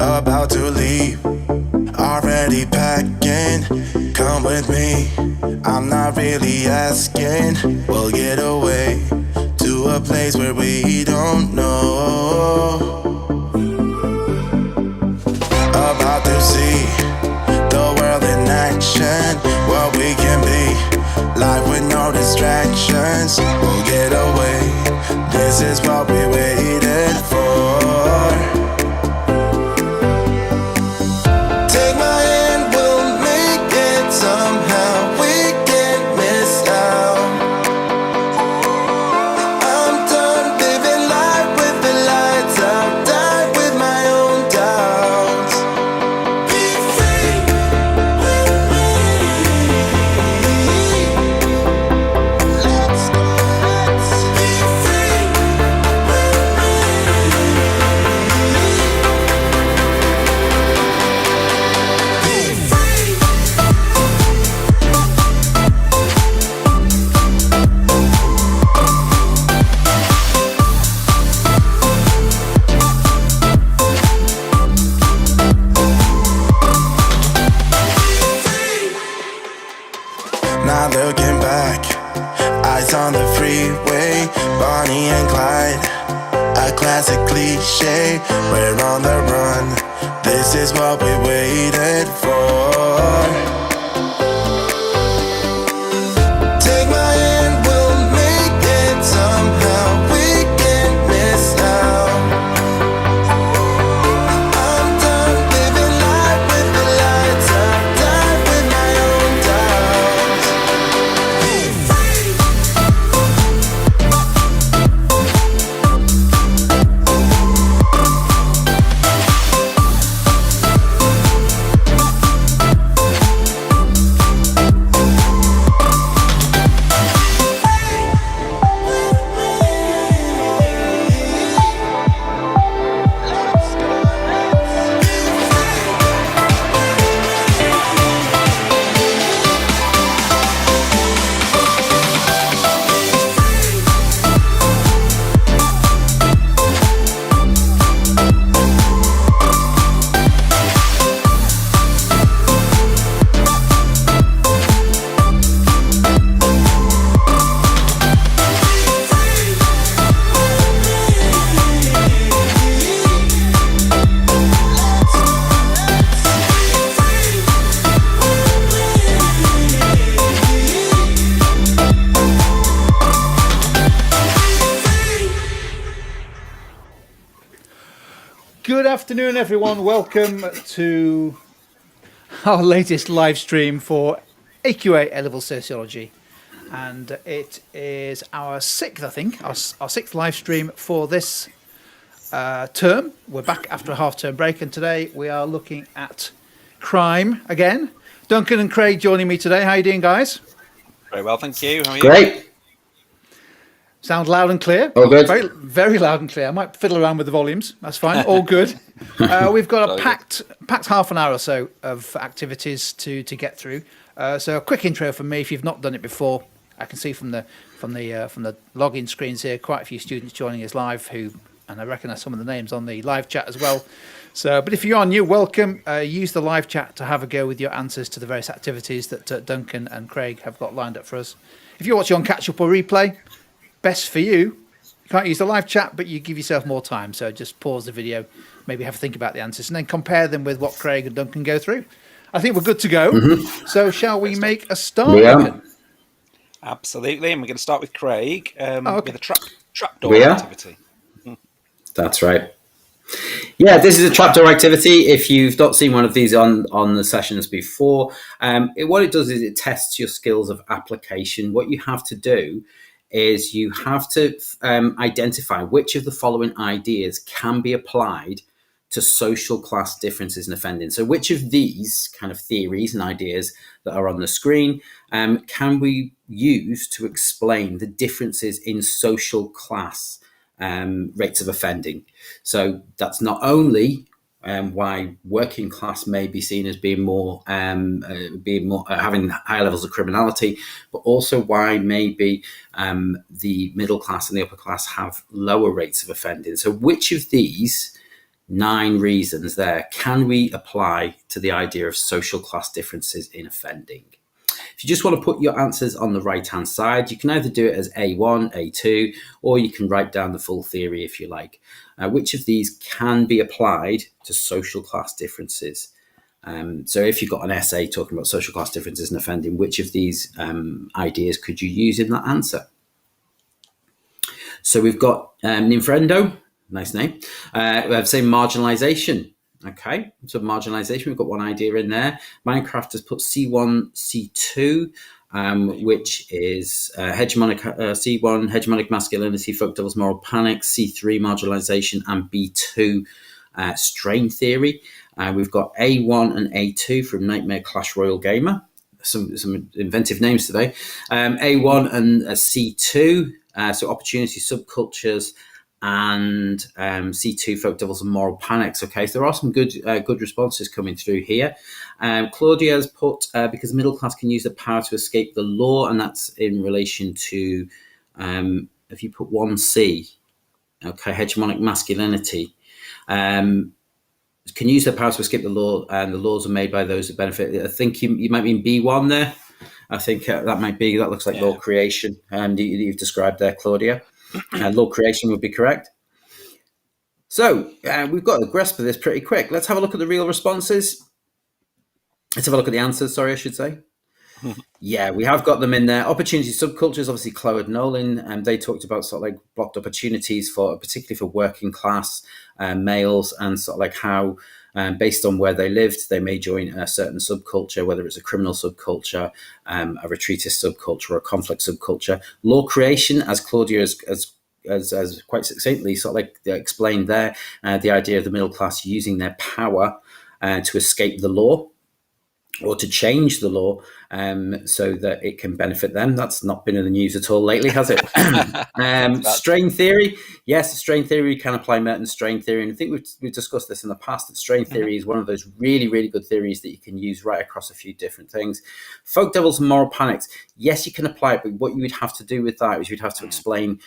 about to leave, already packing. Come with me, I'm not really asking. We'll get away to a place where we don't know. About to see the world in action, what we can be, life with no distractions. We'll get away, this is what we waited for. Take my hand, we'll make it somehow. We can't miss out. I'm done living life with the lights out. Die with my own doubts. Be free with me. Let's go, let's be free with me. Be free. Not looking back, eyes on the freeway, Bonnie and Clyde, a classic cliche. We're on the run, this is what we waited for. Take my hand, we'll make it somehow. We can't miss out. I'm done living life with the lights out. Die with my own doubts. Be free. Good afternoon, everyone. Welcome to our latest live stream for AQA A-Level Sociology. And it is our sixth, I think, our sixth live stream for this term. We're back after a half-term break, and today we are looking at crime again. Duncan and Craig joining me today. How are you doing, guys? Very well, thank you. How are you? Great. Sound loud and clear? All good. Very, very loud and clear. I might fiddle around with the volumes. That's fine. All good. We've got a packed half an hour or so of activities to get through. So a quick intro from me. If you've not done it before, I can see from the login screens here quite a few students joining us live and I recognise some of the names on the live chat as well. So, but if you are new, welcome. Use the live chat to have a go with your answers to the various activities that Duncan and Craig have got lined up for us. If you're watching on catch up or replay, best for you. You can't use the live chat, but you give yourself more time. So just pause the video, maybe have a think about the answers, and then compare them with what Craig and Duncan go through. I think we're good to go. Mm-hmm. So shall we make a start? Yeah. Absolutely. And we're going to start with Craig with a trapdoor activity. That's right. Yeah, this is a trapdoor activity. If you've not seen one of these on the sessions before, what it does is it tests your skills of application. What you have to do is you have to identify which of the following ideas can be applied to social class differences in offending. So which of these kind of theories and ideas that are on the screen can we use to explain the differences in social class rates of offending? So that's not only why working class may be seen as being more having higher levels of criminality, but also why maybe the middle class and the upper class have lower rates of offending. So which of these 9 reasons there can we apply to the idea of social class differences in offending. If you just want to put your answers on the right-hand side, you can either do it as A1, A2, or you can write down the full theory if you like. Which of these can be applied to social class differences? So if you've got an essay talking about social class differences in offending, which of these ideas could you use in that answer? So we've got Ninfrendo, nice name. We have, say, marginalization. Okay, so marginalization, we've got one idea in there. Minecraft has put C1, C2, which is hegemonic C1, hegemonic masculinity, folk devils, moral panic, C3, marginalization, and B2, strain theory. We've got A1 and A2 from Nightmare Clash Royal Gamer. Some inventive names today. A1 and C2, so opportunity subcultures, and C2, folk devils and moral panics. Okay, so there are some good responses coming through here. Claudia has put because the middle class can use the power to escape the law, and that's in relation to if you put 1C, okay, hegemonic masculinity. Can use their power to escape the law, and the laws are made by those that benefit. I think you might mean B1 there. I think that looks like law creation, and you've described there, Claudia. Law creation would be correct. So we've got the grasp of this pretty quick. Let's have a look at the real responses. Let's have a look at the answers, sorry, I should say. Yeah, we have got them in there. Opportunity subcultures, obviously, Cloward Nolan, and they talked about sort of like blocked opportunities particularly for working class males, and sort of like how, based on where they lived, they may join a certain subculture, whether it's a criminal subculture, a retreatist subculture, or a conflict subculture. Law creation, as Claudia as quite succinctly sort of like explained there, the idea of the middle class using their power to escape the law, or to change the law so that it can benefit them. That's not been in the news at all lately, has it? Strain theory. Yes, strain theory can apply Merton's strain theory. And I think we've discussed this in the past, that strain theory is one of those really, really good theories that you can use right across a few different things. Folk devils and moral panics. Yes, you can apply it, but what you would have to do with that is you'd have to explain,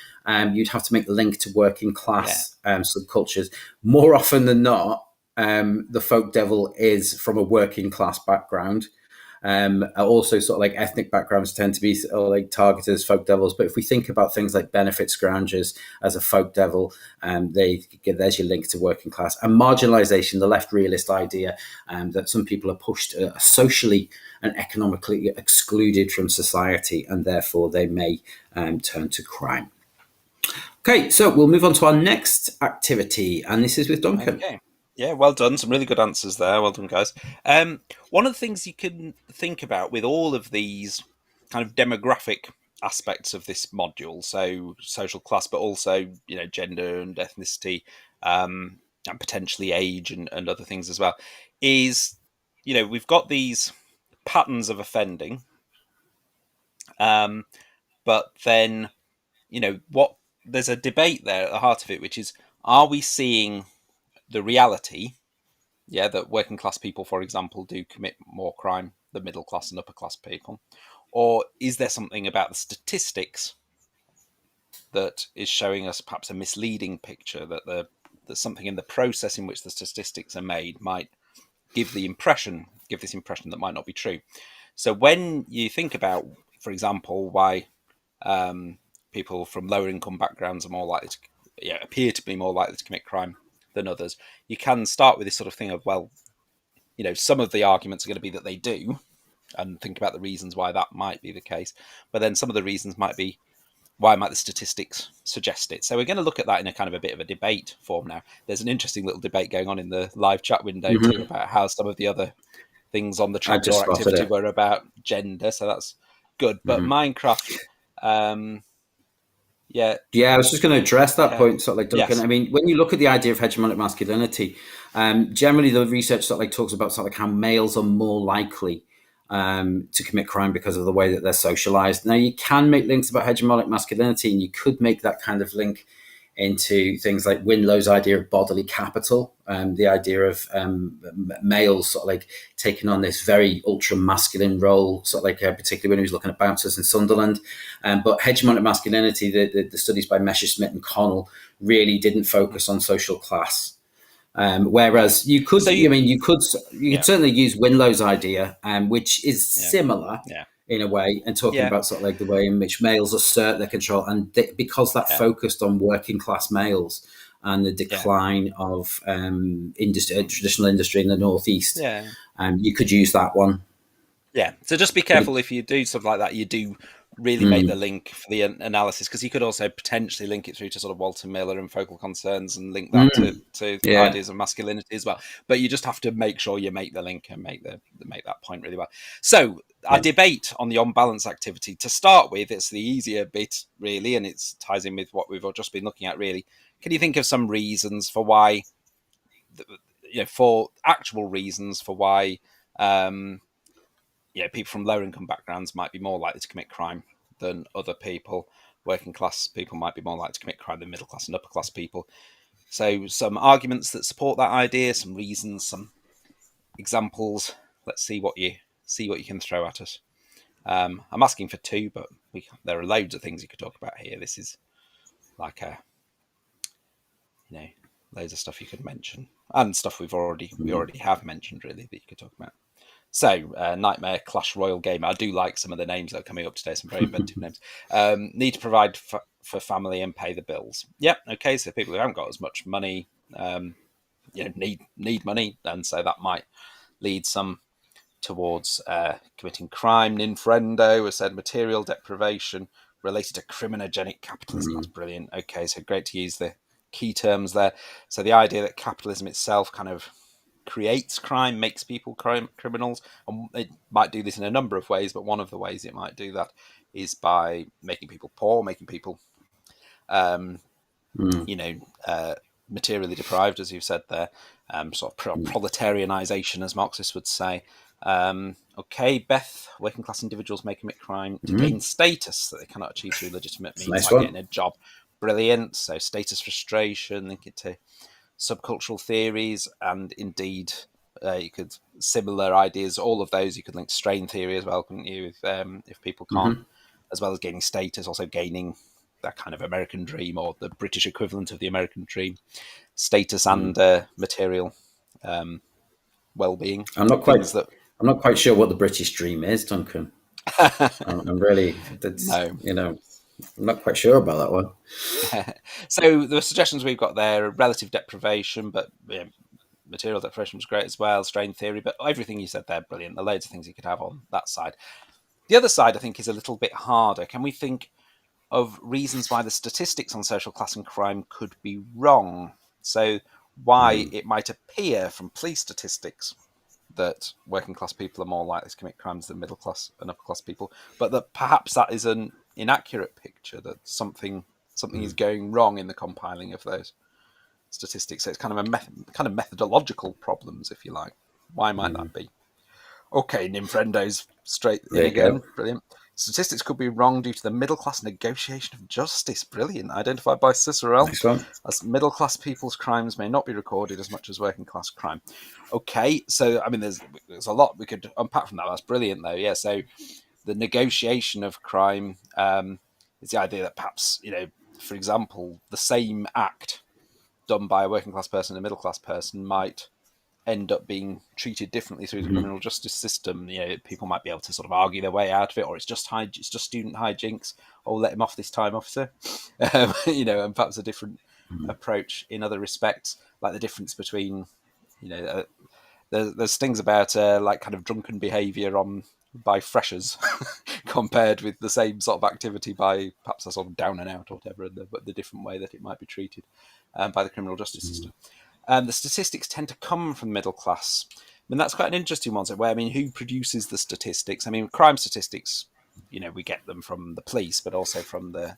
you'd have to make the link to working class subcultures. More often than not, the folk devil is from a working class background. Also, sort of like ethnic backgrounds tend to be sort of like targeted as folk devils. But if we think about things like benefit scroungers as a folk devil, there's your link to working class. And marginalization, the left realist idea that some people are pushed socially and economically excluded from society, and therefore they may turn to crime. Okay, so we'll move on to our next activity, and this is with Duncan. Okay. Yeah, well done. Some really good answers there. Well done, guys. One of the things you can think about with all of these kind of demographic aspects of this module, so social class, but also, gender and ethnicity, and potentially age and other things as well, is, we've got these patterns of offending, but then, there's a debate there at the heart of it, which is, are we seeing the reality, that working class people, for example, do commit more crime than middle class and upper class people? Or is there something about the statistics that is showing us perhaps a misleading picture, that there's something in the process in which the statistics are made might give this impression that might not be true? So when you think about, for example, why people from lower income backgrounds are more likely to appear to be more likely to commit crime than others, you can start with this sort of thing of, well, some of the arguments are going to be that they do, and think about the reasons why that might be the case. But then some of the reasons might be, why might the statistics suggest it? So we're going to look at that in a kind of a bit of a debate form now. There's an interesting little debate going on in the live chat window too, about how some of the other things on the trapdoor activity were about gender. So that's good. But Minecraft, I was just going to address that point, sort of like Duncan. Yes. I mean, when you look at the idea of hegemonic masculinity, generally the research sort of like talks about sort of like how males are more likely to commit crime because of the way that they're socialized. Now, you can make links about hegemonic masculinity, and you could make that kind of link into things like Winlow's idea of bodily capital, the idea of males sort of like taking on this very ultra masculine role, sort of like particularly when he was looking at bouncers in Sunderland. But hegemonic masculinity, the studies by Messerschmitt and Connell really didn't focus on social class. Whereas you could, So you could certainly use Winlow's idea, which is similar yeah, in a way, and talking yeah, about sort of like the way in which males assert their control, and because that yeah, focused on working class males and the yeah, decline of traditional industry in the northeast, yeah. you could use that one. Yeah. So just be careful if you do stuff like that. You do really make the link for the analysis, because you could also potentially link it through to sort of Walter Miller and focal concerns and link that to Yeah. ideas of masculinity as well. But you just have to make sure you make the link and make that point really well. So our debate on the on balance activity, to start with, it's the easier bit really, and it ties in with what we've just been looking at really. Can you think of some reasons for why, for actual reasons for why people from lower income backgrounds might be more likely to commit crime than other people? Working class people might be more likely to commit crime than middle class and upper class people. So some arguments that support that idea, some reasons, some examples. Let's see what you can throw at us. I'm asking for two, but there are loads of things you could talk about here. This is like loads of stuff you could mention, and stuff we already have mentioned really that you could talk about. So, Nightmare Clash Royal Gamer. I do like some of the names that are coming up today, some very inventive names. Need to provide for family and pay the bills. Yep, okay, so people who haven't got as much money need money, and so that might lead some towards committing crime. Ninfrendo has said material deprivation related to criminogenic capitalism. That's brilliant. Okay, so great to use the key terms there. So the idea that capitalism itself kind of creates crime, makes people criminals, and it might do this in a number of ways, but one of the ways it might do that is by making people poor, making people materially deprived, as you've said there, sort of proletarianization, as Marxists would say. Okay, Beth, working class individuals may commit crime to gain status that they cannot achieve through legitimate means, Nice like one. getting a job. Brilliant. So status frustration, link it to subcultural theories, and indeed you could similar ideas, all of those you could link to strain theory as well, couldn't you, if people can't, as well as gaining status, also gaining that kind of American dream, or the British equivalent of the American dream, status and material well-being. I'm not quite sure what the British dream is, Duncan. I'm really, I'm not quite sure about that one. So the suggestions we've got there are relative deprivation, but material deprivation was great as well, strain theory, but everything you said there, brilliant. There are loads of things you could have on that side. The other side, I think, is a little bit harder. Can we think of reasons why the statistics on social class and crime could be wrong? So why it might appear from police statistics that working class people are more likely to commit crimes than middle class and upper class people, but that perhaps that is an inaccurate picture, that something is going wrong in the compiling of those statistics. So it's kind of methodological problems, if you like. Why might that be? Okay, Ninfrendo's straight in again. Go. Brilliant. Statistics could be wrong due to the middle class negotiation of justice. Brilliant. Identified by Cicero. Nice one. As middle class people's crimes may not be recorded as much as working class crime. Okay, so I mean, there's a lot we could unpack from that. That's brilliant, though. Yeah. So the negotiation of crime is the idea that perhaps, for example, the same act done by a working class person and a middle class person might end up being treated differently through the criminal justice system. People might be able to sort of argue their way out of it, or it's just student hijinks. Oh, let him off this time, officer. And perhaps a different approach in other respects, like the difference between, there's things about like kind of drunken behaviour by freshers compared with the same sort of activity by perhaps a sort of down and out or whatever, but the different way that it might be treated by the criminal justice system. The statistics tend to come from the middle class. I mean, that's quite an interesting one. So, who produces the statistics? I mean, crime statistics, we get them from the police, but also from the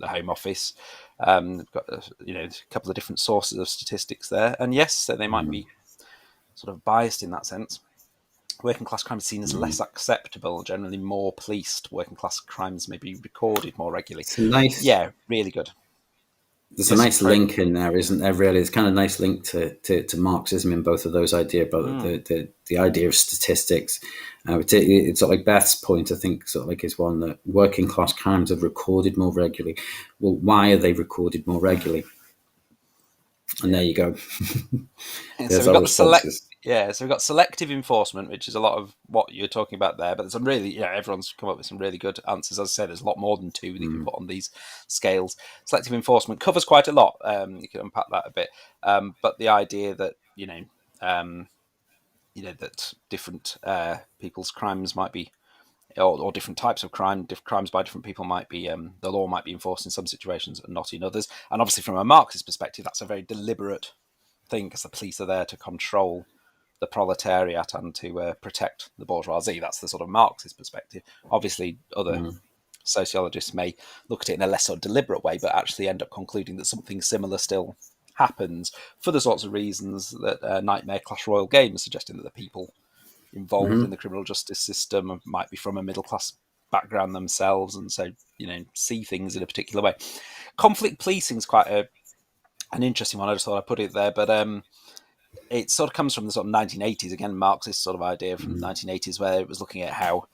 Home Office. We've got a couple of different sources of statistics there, and yes, so they might be sort of biased in that sense. Working class crime is seen as less acceptable, generally more policed. Working class crimes may be recorded more regularly. Yeah, really good. There's a nice link in there, isn't there? Really, it's kind of a nice link to Marxism in both of those ideas, but the idea of statistics. It's sort of like Beth's point, I think, sort of like is one that working class crimes are recorded more regularly. Well, why are they recorded more regularly? And there you go. So There's we've our got responses. so we've got selective enforcement, which is a lot of what you're talking about there. But there's some really, everyone's come up with some really good answers. As I said, there's a lot more than two that you can put on these scales. Selective enforcement covers quite a lot. You can unpack that a bit. But the idea that that different people's crimes might be, or different types of crimes by different people might be, the law might be enforced in some situations and not in others. And obviously, from a Marxist perspective, that's a very deliberate thing, because the police are there to control the proletariat and to protect the bourgeoisie. That's the sort of Marxist perspective. Obviously, other sociologists may look at it in a less sort of deliberate way, but actually end up concluding that something similar still happens for the sorts of reasons that Nightmare Clash Royale game is suggesting, that the people involved in the criminal justice system might be from a middle class background themselves, and so see things in a particular way. Conflict policing is quite an interesting one. I just thought I'd put it there, but it sort of comes from the sort of 1980s, again, Marxist sort of idea from the 1980s, where it was looking at how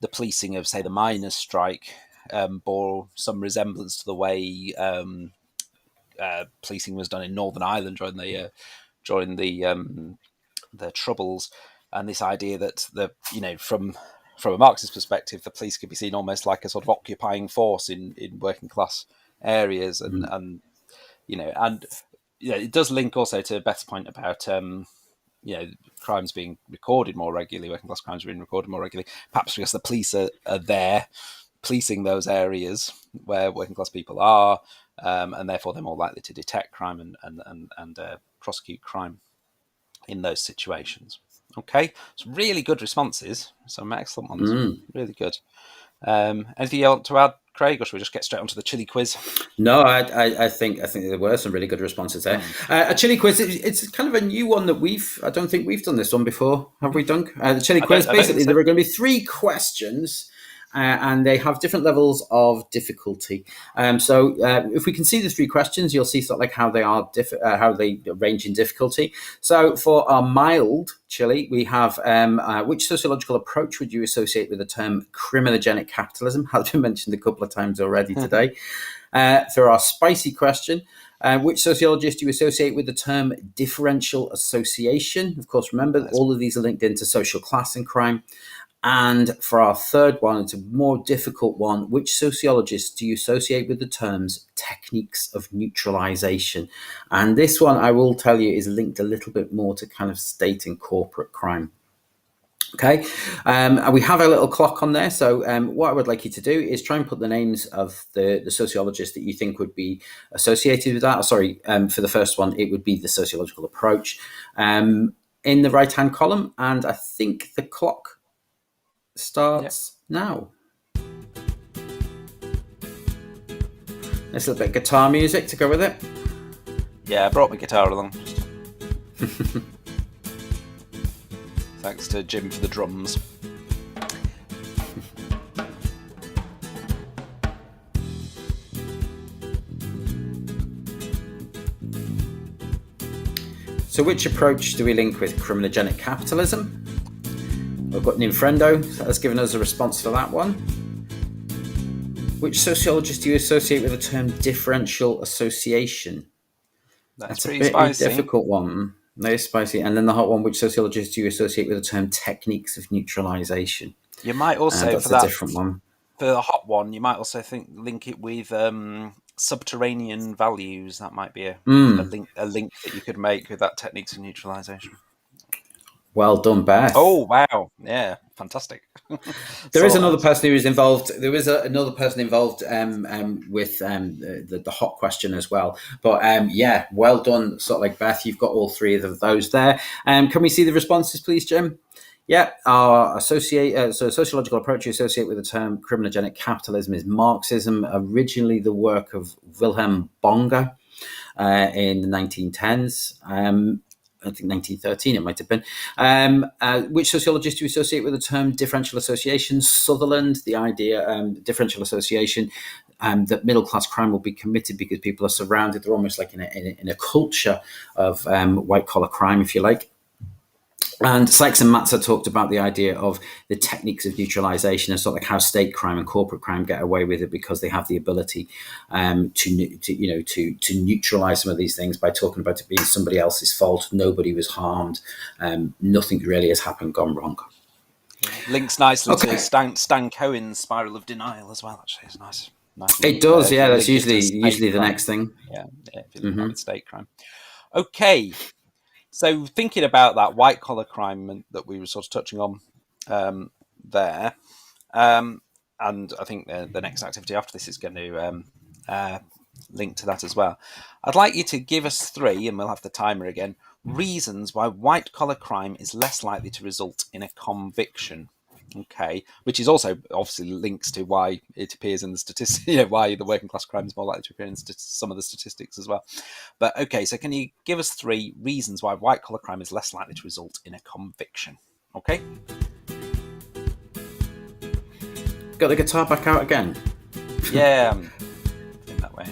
the policing of, say, the miners' strike bore some resemblance to the way policing was done in Northern Ireland during the Troubles, and this idea that from a Marxist perspective, the police could be seen almost like a sort of occupying force in working class areas, and it does link also to Beth's point about crimes being recorded more regularly, working class crimes being recorded more regularly, perhaps because the police are there policing those areas where working class people are, and therefore they're more likely to detect crime and prosecute crime in those situations. Okay, so really good responses, some excellent ones, really good. Anything you want to add, Craig, or should we just get straight onto the chili quiz? No, I think there were some really good responses there. A chili quiz, it's kind of a new one that I don't think we've done this one before, have we, Dunk? The chili quiz, basically, there are going to be 3 questions, and they have different levels of difficulty. So if we can see the 3 questions, you'll see sort of like how they are how they range in difficulty. So for our mild chili, we have which sociological approach would you associate with the term criminogenic capitalism? Has been mentioned a couple of times already today. For our spicy question, which sociologist do you associate with the term differential association? Of course, remember, all of these are linked into social class and crime. And for our third one, it's a more difficult one. Which sociologists do you associate with the terms techniques of neutralization? And this one, I will tell you, is linked a little bit more to kind of state and corporate crime. Okay, and we have a little clock on there. So what I would like you to do is try and put the names of the sociologists that you think would be associated with that. Sorry, for the first one, it would be the sociological approach in the right-hand column. And I think the clock starts now. There's a little bit of guitar music to go with it. Yeah, I brought my guitar along. Thanks to Jim for the drums. So which approach do we link with criminogenic capitalism? We've got Ninfrendo has given us a response to that one. Which sociologist do you associate with the term differential association? That's a bit of a difficult one. Very spicy. And then the hot one, which sociologist do you associate with the term techniques of neutralization? You might also, that's a different one. For the hot one, you might also link it with subterranean values. That might be a link that you could make with that techniques of neutralization. Well done, Beth. Oh, wow. Yeah, fantastic. There is another person who is involved. There is another person involved with the hot question as well. But yeah, well done. Sort of like Beth, you've got all 3 of those there. Can we see the responses, please, Jim? Yeah, our sociological approach you associate with the term criminogenic capitalism is Marxism, originally the work of Wilhelm Bonger in the 1910s. I think 1913 it might have been. Which sociologist do you associate with the term differential association? Sutherland, the idea, differential association, that middle-class crime will be committed because people are surrounded. They're almost like in a culture of white-collar crime, if you like. And Sykes and Matza talked about the idea of the techniques of neutralization and sort of like how state crime and corporate crime get away with it because they have the ability to neutralize some of these things by talking about it being somebody else's fault. Nobody was harmed. Nothing really has gone wrong. Links nicely to Stan Cohen's Spiral of Denial as well. Actually, it's nice. It does, yeah. That's usually the next thing. Yeah, if you look at state crime. Okay, so thinking about that white collar crime that we were sort of touching on there, and I think the next activity after this is going to link to that as well. I'd like you to give us 3, and we'll have the timer again, reasons why white collar crime is less likely to result in a conviction. Okay, which is also obviously links to why it appears in the statistics, why the working class crime is more likely to appear in some of the statistics as well. But okay, so can you give us 3 reasons why white collar crime is less likely to result in a conviction? Okay. Got the guitar back out again? Yeah, in that way.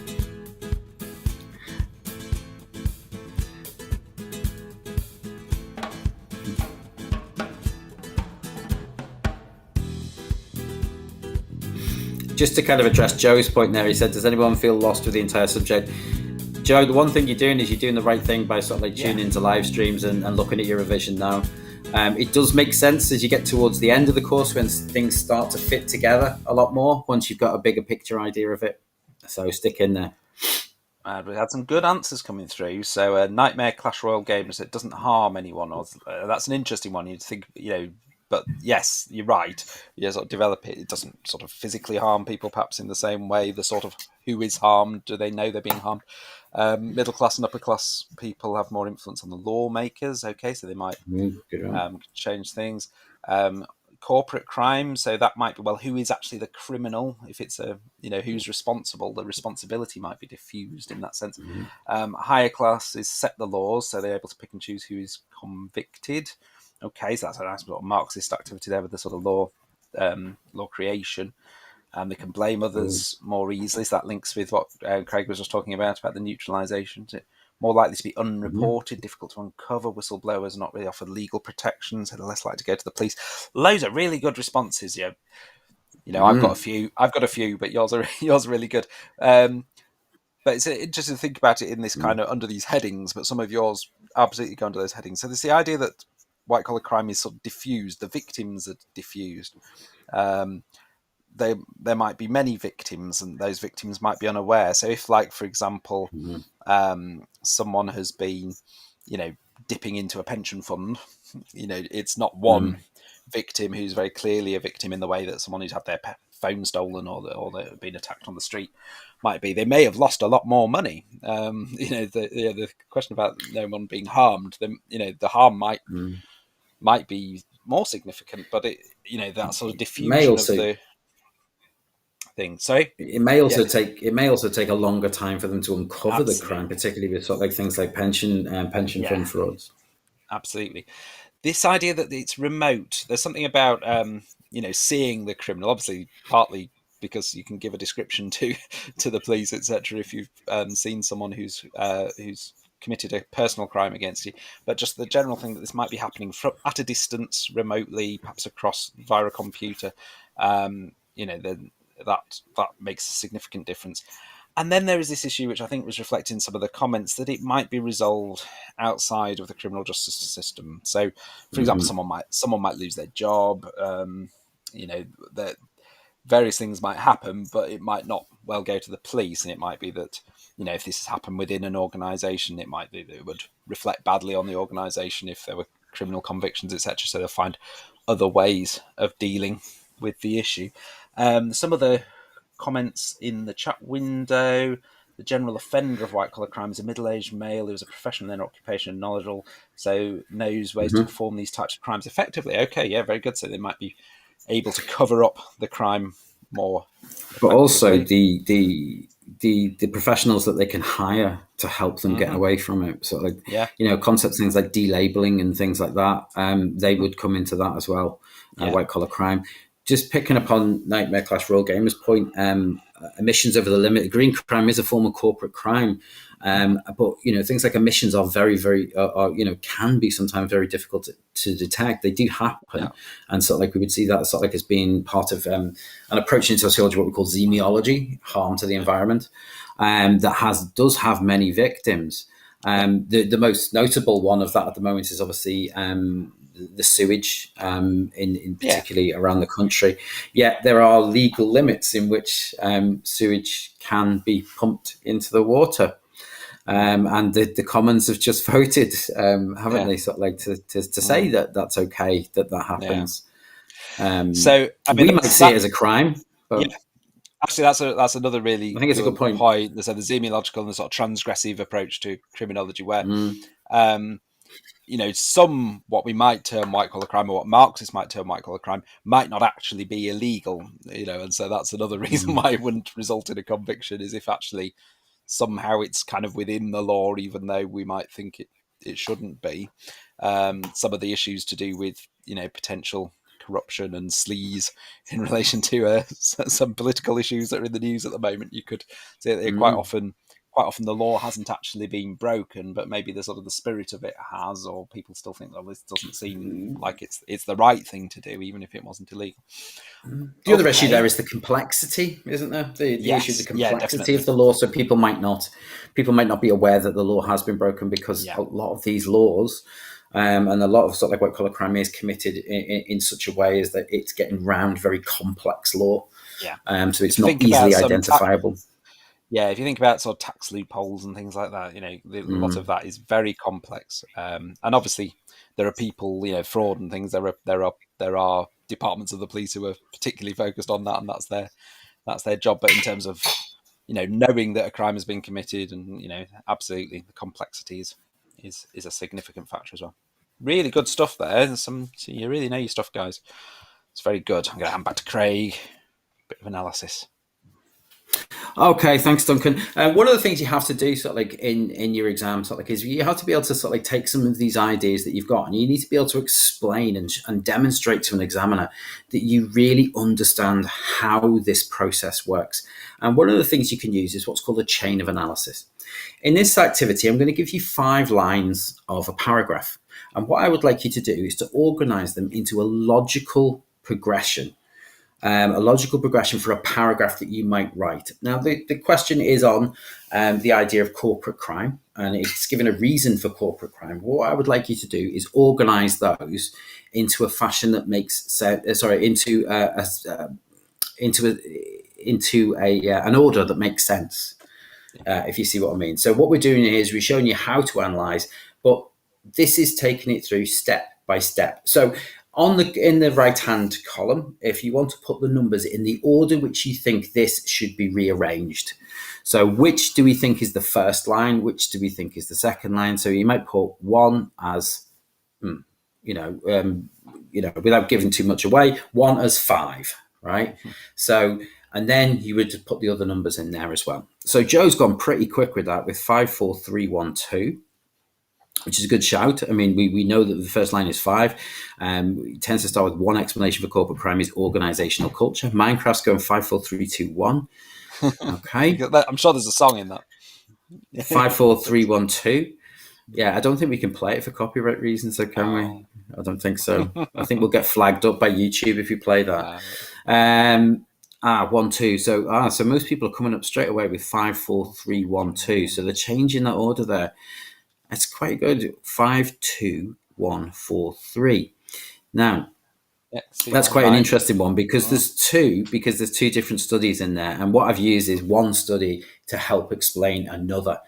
Just to kind of address Joe's point there, he said, does anyone feel lost with the entire subject? Joe, the one thing you're doing is you're doing the right thing by sort of like tuning into live streams and looking at your revision now. It does make sense as you get towards the end of the course when things start to fit together a lot more once you've got a bigger picture idea of it. So stick in there. We had some good answers coming through. So Nightmare Clash Royale Gamers, it doesn't harm anyone. That's an interesting one. You'd think, but yes, you're right. You sort of develop it. It doesn't sort of physically harm people, perhaps in the same way. The sort of who is harmed, do they know they're being harmed? Middle class and upper class people have more influence on the lawmakers. Okay, so they might change things. Corporate crime, so that might be, well, who is actually the criminal? If it's who's responsible, the responsibility might be diffused in that sense. Higher classes set the laws, so they're able to pick and choose who is convicted. Okay, so that's a nice sort of Marxist activity there with the sort of law creation. They can blame others more easily. So that links with what Craig was just talking about the neutralisation. More likely to be unreported, difficult to uncover. Whistleblowers are not really offered legal protection, so they're less likely to go to the police. Loads of really good responses. I've got a few, but yours are really good. But it's interesting to think about it in this kind of under these headings. But some of yours absolutely go under those headings. So there's the idea that white collar crime is sort of diffused. The victims are diffused. There might be many victims, and those victims might be unaware. So if, like, for example, someone has been, dipping into a pension fund, it's not one victim who's very clearly a victim in the way that someone who's had their phone stolen or they've been attacked on the street might be. They may have lost a lot more money. The question about no one being harmed, the harm might be more significant, but that sort of diffusion of the thing. Sorry, it may also take a longer time for them to uncover the crime, particularly with sort of like things like pension fund frauds. Absolutely. This idea that it's remote, there's something about seeing the criminal, obviously partly because you can give a description to the police, etc., if you've seen someone who's committed a personal crime against you, but just the general thing that this might be happening at a distance, remotely, perhaps across via a computer. That makes a significant difference. And then there is this issue, which I think was reflected in some of the comments, that it might be resolved outside of the criminal justice system. So, for example, someone might lose their job. That various things might happen, but it might not well go to the police. And it might be that if this has happened within an organisation, it might be that it would reflect badly on the organisation if there were criminal convictions, etc. So they'll find other ways of dealing with the issue. Some of the comments in the chat window: the general offender of white collar crime is a middle-aged male who is a professional in their occupation and knowledgeable, so knows ways to perform these types of crimes effectively. Okay, yeah, very good. So they might be able to cover up the crime more. But also the professionals that they can hire to help them get away from it. So concepts, things like delabeling and things like that, they would come into that as well. White collar crime. Just picking up on Nightmare Clash Royale Gamers' point, emissions over the limit. Green crime is a form of corporate crime. But things like emissions are very, very, can be sometimes very difficult to detect. They do happen, and sort of like we would see that sort of like as being part of an approach in sociology, what we call xemiology, harm to the environment, that does have many victims. The most notable one of that at the moment is obviously the sewage, in particularly around the country. Yet there are legal limits in which sewage can be pumped into the water. And the Commons have just voted, haven't they? Sort of like to say that that's okay, that happens. So we might see it as a crime, but actually, that's another really, I think it's a good point. So the xemiological and the sort of transgressive approach to criminology, where some what we might term white collar crime, or what Marxists might term white collar crime, might not actually be illegal. And so that's another reason why it wouldn't result in a conviction, is if actually somehow it's kind of within the law, even though we might think it shouldn't be. Some of the issues to do with potential corruption and sleaze in relation to some political issues that are in the news at the moment, you could say that quite often the law hasn't actually been broken, but maybe the sort of the spirit of it has, or people still think, this doesn't seem like it's the right thing to do, even if it wasn't illegal. The other issue there is the complexity, isn't there? The issue of the complexity of the law. So people might not be aware that the law has been broken, because a lot of these laws, and a lot of sort of like white collar crime is committed in such a way as that it's getting around very complex law. So it's not easily identifiable. If you think about sort of tax loopholes and things like that, a lot of that is very complex. And obviously there are people, fraud and things. There are departments of the police who are particularly focused on that, and that's their job. But in terms of knowing that a crime has been committed, and absolutely the complexity is a significant factor as well. Really good stuff there. So you really know your stuff, guys. It's very good. I'm going to hand back to Craig. Bit of analysis. Okay, thanks, Duncan. One of the things you have to do, sort of like in your exam, sort of like, is you have to be able to sort of like take some of these ideas that you've got, and you need to be able to explain and demonstrate to an examiner that you really understand how this process works. And one of the things you can use is what's called a chain of analysis. In this activity, I'm going to give you 5 lines of a paragraph, and what I would like you to do is to organize them into a logical progression. A logical progression for a paragraph that you might write. Now, the question is on the idea of corporate crime, and it's given a reason for corporate crime. What I would like you to do is organize those into a fashion that makes sense. Into an order that makes sense. If you see what I mean. So what we're doing here is we're showing you how to analyze, but this is taking it through step by step. So in the right-hand column, if you want to put the numbers in the order which you think this should be rearranged. So which do we think is the first line? Which do we think is the second line? So you might put 1 as, without giving too much away, 1 as 5, right? So, and then you would put the other numbers in there as well. So Joe's gone pretty quick with that, with 5, 4, 3, 1, 2. Which is a good shout. I mean, we know that the first line is 5. It tends to start with one explanation for corporate crime is organizational culture. Minecraft's going 5, 4, 3, 2, 1. Okay. I'm sure there's a song in that. 5, 4, 3, 1, 2. Yeah, I don't think we can play it for copyright reasons, so can we? I don't think so. I think we'll get flagged up by YouTube if we play that. 1, 2. So most people are coming up straight away with 5, 4, 3, 1, 2. So they're changing that order there. That's quite good. 5, 2, 1, 4, 3. Now, that's quite an interesting one because there's two different studies in there, and what I've used is one study to help explain another.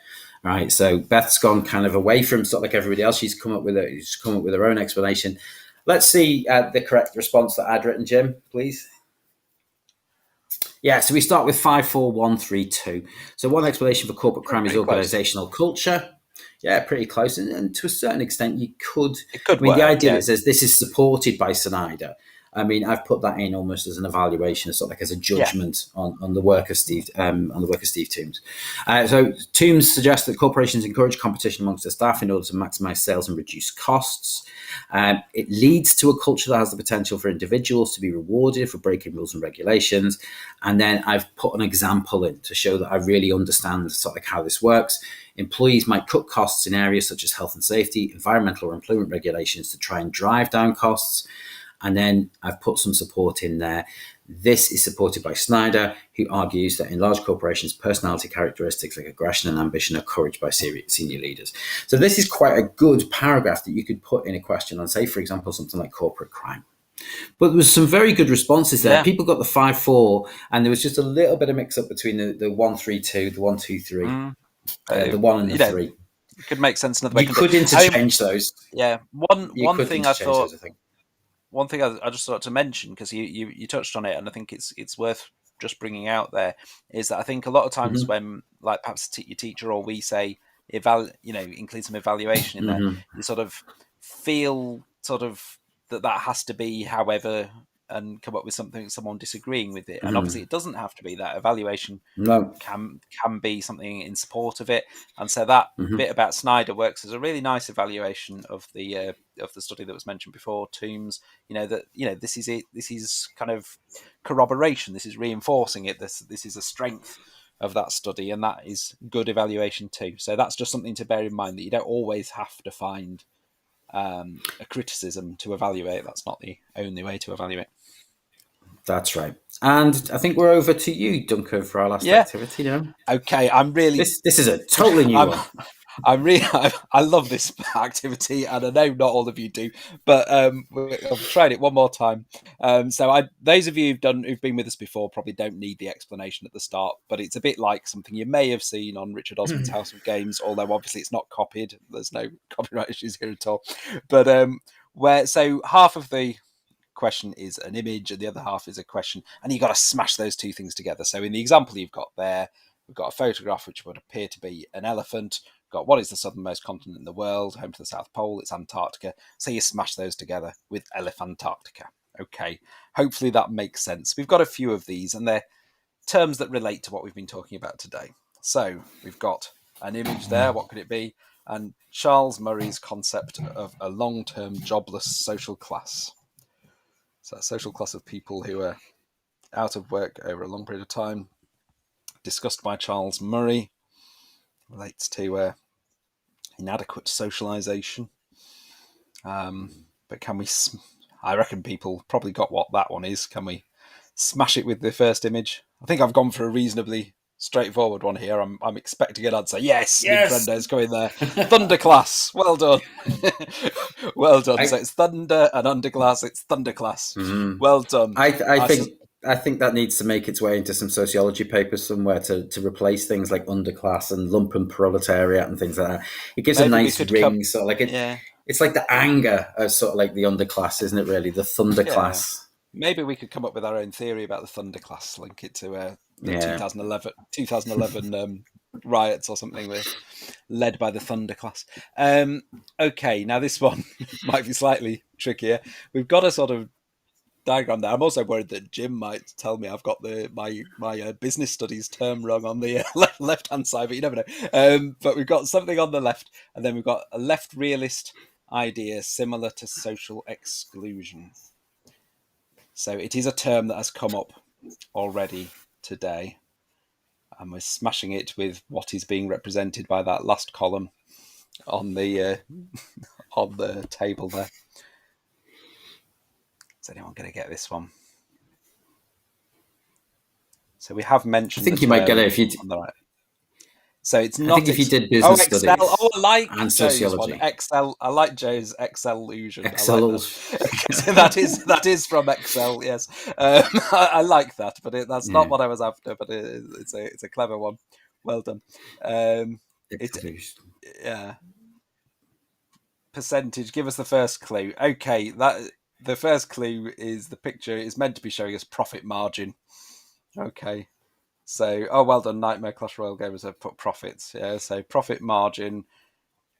Right. So Beth's gone kind of away from sort of like everybody else. She's come up with her own explanation. Let's see the correct response that I'd written, Jim, please. Yeah, so we start with 5, 4, 1, 3, 2. So one explanation for corporate crime is organizational culture. Yeah, pretty close. And to a certain extent, you could. It could I mean, work, the idea that says this is supported by Snyder I mean, I've put that in almost as an evaluation, sort of like as a judgment on the work of Steve Toombs. So Toombs suggests that corporations encourage competition amongst their staff in order to maximize sales and reduce costs. It leads to a culture that has the potential for individuals to be rewarded for breaking rules and regulations. And then I've put an example in to show that I really understand sort of like how this works. Employees might cut costs in areas such as health and safety, environmental or employment regulations to try and drive down costs. And then I've put some support in there. This is supported by Snyder, who argues that in large corporations, personality characteristics like aggression and ambition are encouraged by senior leaders. So this is quite a good paragraph that you could put in a question on, say, for example, something like corporate crime. But there was some very good responses there. Yeah. People got the 5-4, and there was just a little bit of mix-up between the 1-3-2, the 1-2-3, the 1 and the 3. It could make sense another way. You could interchange those. Yeah. One thing I thought... One thing I just thought to mention, because you touched on it, and I think it's worth just bringing out there, is that I think a lot of times when, like, perhaps your teacher or we say, include some evaluation in there, you sort of feel sort of that has to be however, and come up with someone disagreeing with it. And obviously it doesn't have to be that. Evaluation can be something in support of it. And so that bit about Snyder works as a really nice evaluation of the study that was mentioned before, Toombs. This is it. This is kind of corroboration. This is reinforcing it. This is a strength of that study, and that is good evaluation too. So that's just something to bear in mind, that you don't always have to find a criticism to evaluate. That's not the only way to evaluate. That's right. And I think we're over to you, Duncan, for our last activity now. Okay, I'm really... This is a totally new one. I love this activity, and I know not all of you do, but I've tried it one more time. Those of you who've been with us before probably don't need the explanation at the start, but it's a bit like something you may have seen on Richard Osman's House of Games, although obviously it's not copied. There's no copyright issues here at all. But half of the question is an image and the other half is a question, and you've got to smash those two things together. So in the example you've got there, we've got a photograph which would appear to be an elephant. Got what is the southernmost continent in the world, home to the South Pole, it's Antarctica. So you smash those together with Elephantarctica. Okay, hopefully that makes sense. We've got a few of these, and they're terms that relate to what we've been talking about today. So we've got an image there, what could it be? And Charles Murray's concept of a long-term jobless social class. So a social class of people who are out of work over a long period of time, discussed by Charles Murray, relates to inadequate socialization. But can we... I reckon people probably got what that one is. Can we smash it with the first image? I think I've gone for a reasonably straightforward one here. I'm expecting an answer. Yes! Nintendo's going there. Thunderclass. Well done. Well done. So it's Thunder and Underclass. It's Thunderclass. Well done. I think that needs to make its way into some sociology papers somewhere to replace things like underclass and lumpen proletariat and things like that. It gives a nice ring. Sort of like it. It's like the anger of sort of like the underclass, isn't it? Really, the thunderclass. Yeah. Maybe we could come up with our own theory about the thunderclass. Link it to the 2011 riots or something led by the thunderclass. Okay, now this one might be slightly trickier. We've got a sort of diagram there. I'm also worried that Jim might tell me I've got my business studies term wrong on the left hand side, but you never know. But we've got something on the left, and then we've got a left realist idea similar to social exclusion. So it is a term that has come up already today, and we're smashing it with what is being represented by that last column on the table there. Is anyone going to get this one? So we have mentioned. I think you might get it if you. Right. So it's not. I think if you did business studies. I like and sociology. Excel. I like Joe's Excel illusion. Excel. So that is from Excel. Yes, I like that, but that's not what I was after. But it's a clever one. Well done. Percentage. Give us the first clue. Okay, the first clue is the picture is meant to be showing us profit margin. Okay. So, well done. Nightmare Clash Royale gamers have put profits. Yeah, so profit margin,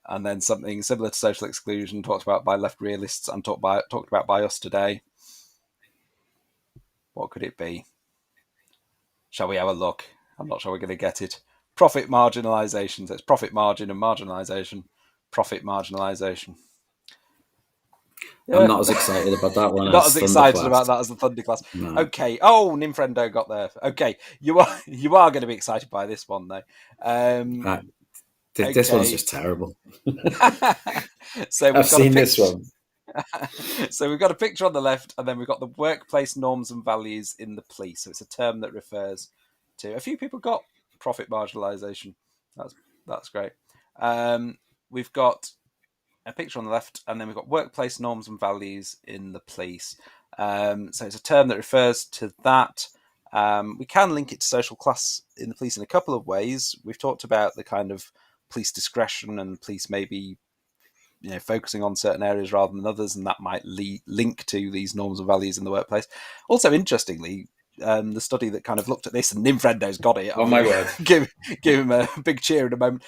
and then something similar to social exclusion talked about by left realists and talked about by us today. What could it be? Shall we have a look? I'm not sure we're going to get it. Profit marginalisation. So it's profit margin and marginalisation. Profit marginalisation. I'm not as excited about that one. Not as as excited Thunderclass. about that as the Thunderclass. No. Okay. Oh, Ninfrendo got there. Okay, you are going to be excited by this one though. This one's just terrible. So I've seen this one. So we've got a picture on the left, and then we've got the workplace norms and values in the police. So it's a term that refers to. A few people got profit marginalisation. That's great. We've got a picture on the left, and then we've got workplace norms and values in the police. So it's a term that refers to that. We can link it to social class in the police in a couple of ways. We've talked about the kind of police discretion and police maybe focusing on certain areas rather than others, and that might link to these norms and values in the workplace. Also, interestingly, the study that kind of looked at this, and Ninfrendo's got it. Oh my word! Give him a big cheer in a moment.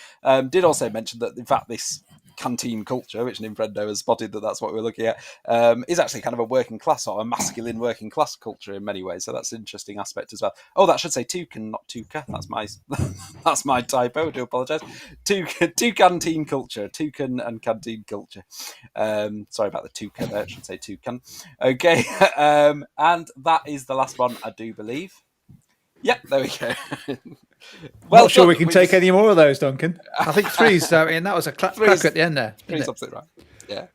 Did also mention that in fact this canteen culture, which Ninfrendo has spotted that's what we're looking at, is actually kind of a working class or a masculine working class culture in many ways. So that's an interesting aspect as well. Oh, that should say toucan, not touca. That's my typo. I do apologise. Canteen culture, toucan and canteen culture. Sorry about the touca there. It should say toucan. Okay, and that is the last one, I do believe. Yep, there we go. Well, not sure we can take any more of those, Duncan. I think three's. I mean, that was a cracker at the end there. Three's absolutely right. Yeah.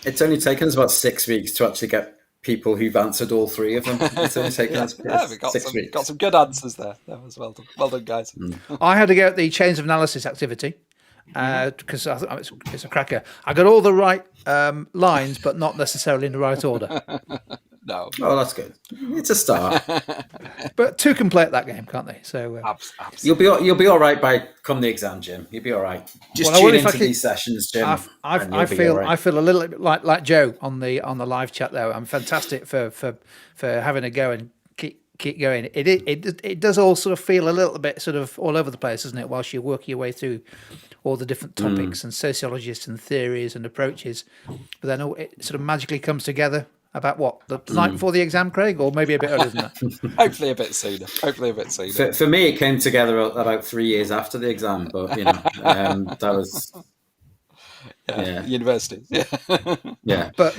It's only taken us about 6 weeks to actually get people who've answered all three of them. It's only taken us we got 6 weeks. Got some good answers there. That was well done, guys. I had to go at the chains of analysis activity because I thought it's a cracker. I got all the right lines, but not necessarily in the right order. No. Oh, that's good. It's a start. But two can play at that game, can't they? So absolutely. You'll be all right by come the exam, Jim. You'll be all right. Just tune into these sessions, Jim. I feel a little bit like Joe on the live chat there. I'm fantastic for having a go and keep going. It does all sort of feel a little bit sort of all over the place, doesn't it? Whilst you're working your way through all the different topics and sociologists and theories and approaches, but then it sort of magically comes together. About what? The night before the exam, Craig? Or maybe a bit earlier than that? Hopefully a bit sooner. For me, it came together about 3 years after the exam, but, that was... Yeah. University. Yeah. But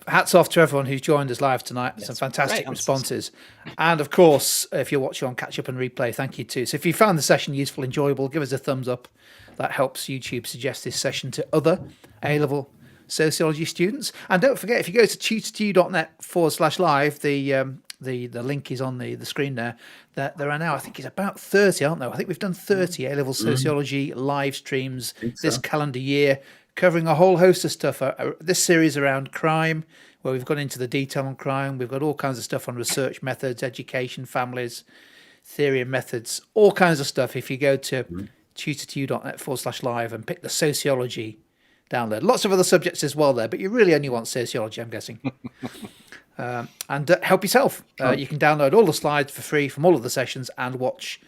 hats off to everyone who's joined us live tonight. Some fantastic responses. And, of course, if you're watching on Catch Up and Replay, thank you too. So if you found the session useful, enjoyable, give us a thumbs up. That helps YouTube suggest this session to other A-level sociology students. And don't forget, if you go to tutor2u.net/live, the link is on the screen there, that there are now, I think it's about 30, aren't there? I think we've done 30 A-level sociology live streams this calendar year, covering a whole host of stuff. This series around crime, where we've gone into the detail on crime. We've got all kinds of stuff on research methods, education, families, theory and methods, all kinds of stuff. If you go to tutor2u.net/live and pick the sociology download. Lots of other subjects as well there, but you really only want sociology, I'm guessing. And help yourself. You can download all the slides for free from all of the sessions and watch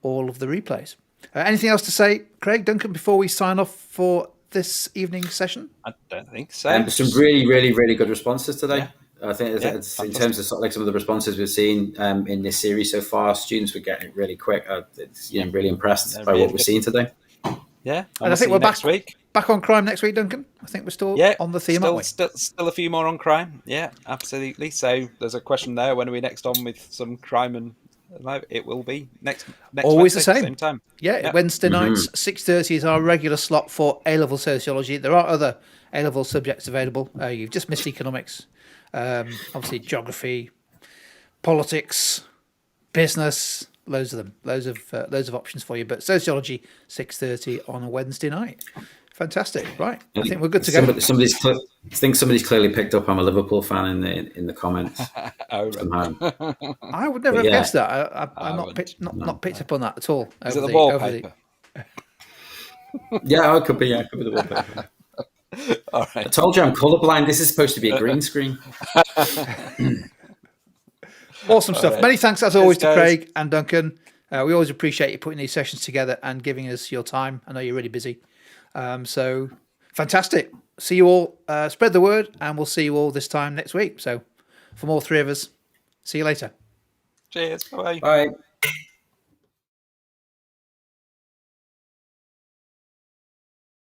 all of the replays. Anything else to say, Craig, Duncan, before we sign off for this evening's session? I don't think so. Some really, really, really good responses today. Yeah. I think it's in terms of sort of like some of the responses we've seen in this series so far, students were getting it really quick. It's really impressed by what we're seeing today. Yeah, and I think we're next week. Back on crime next week, Duncan. I think we're still on the theme, aren't we? Still a few more on crime. Yeah, absolutely. So there's a question there. When are we next on with some crime and live? It will be next always Wednesday, the same time. Yeah. Wednesday nights 6:30 is our regular slot for A-level sociology. There are other A-level subjects available. You've just missed economics, obviously geography, politics, business. Loads of them, loads of options for you. But sociology 6:30 on a Wednesday night. Fantastic, right? I think we're good to go. Somebody's clearly picked up. I'm a Liverpool fan in the comments. I would never have guessed that. I'm not picked up on that at all. Is it the wallpaper? Yeah, it could be. Yeah, it could be the wallpaper. All right. I told you I'm colourblind. This is supposed to be a green screen. Awesome stuff. Right. Many thanks, as always, to Craig and Duncan. We always appreciate you putting these sessions together and giving us your time. I know you're really busy. So fantastic. See you all. Spread the word, and we'll see you all this time next week. So from all three of us. See you later. Cheers. Bye. Bye.